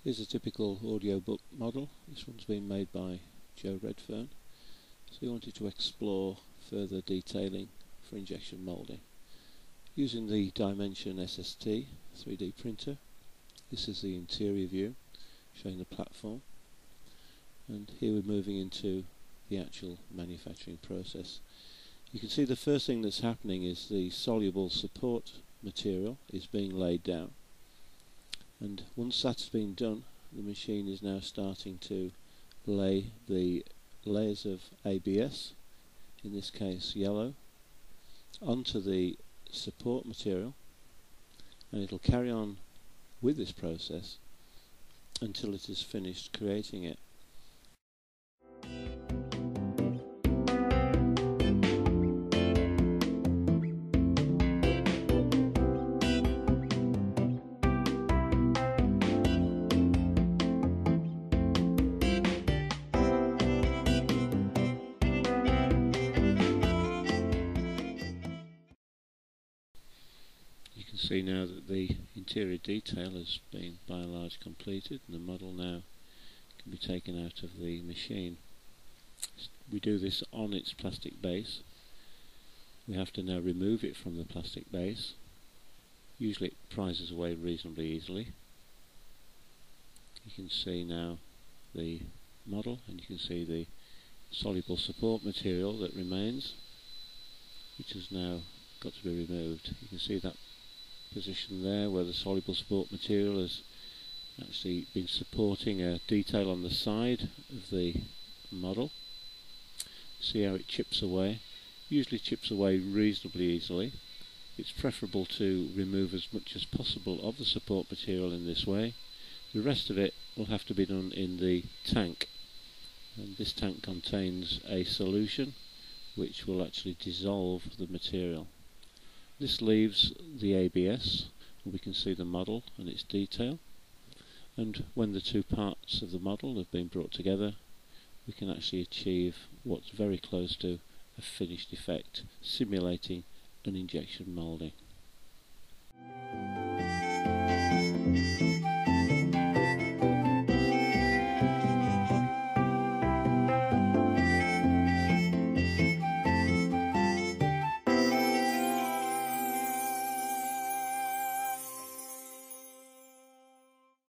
Here's a typical audiobook model. This one's been made by Joe Redfern. So he wanted to explore further detailing for injection moulding. Using the Dimension SST 3D printer, this is the interior view showing the platform, and here we're moving into the actual manufacturing process. You can see the first thing that's happening is the soluble support material is being laid down, and once that's been done, the machine is now starting to lay the layers of ABS, in this case yellow, onto the support material, and it'll carry on with this process until it is finished creating it. You can see now that the interior detail has been by and large completed, and the model now can be taken out of the machine. We do this on its plastic base. We have to now remove it from the plastic base. Usually it prizes away reasonably easily. You can see now the model, and you can see the soluble support material that remains, which has now got to be removed. You can see that position there where the soluble support material has actually been supporting a detail on the side of the model. See how it chips away. Usually chips away reasonably easily. It's preferable to remove as much as possible of the support material in this way. The rest of it will have to be done in the tank, and this tank contains a solution which will actually dissolve the material. This leaves the ABS, where we can see the model and its detail, and when the two parts of the model have been brought together, we can actually achieve what's very close to a finished effect, simulating an injection moulding.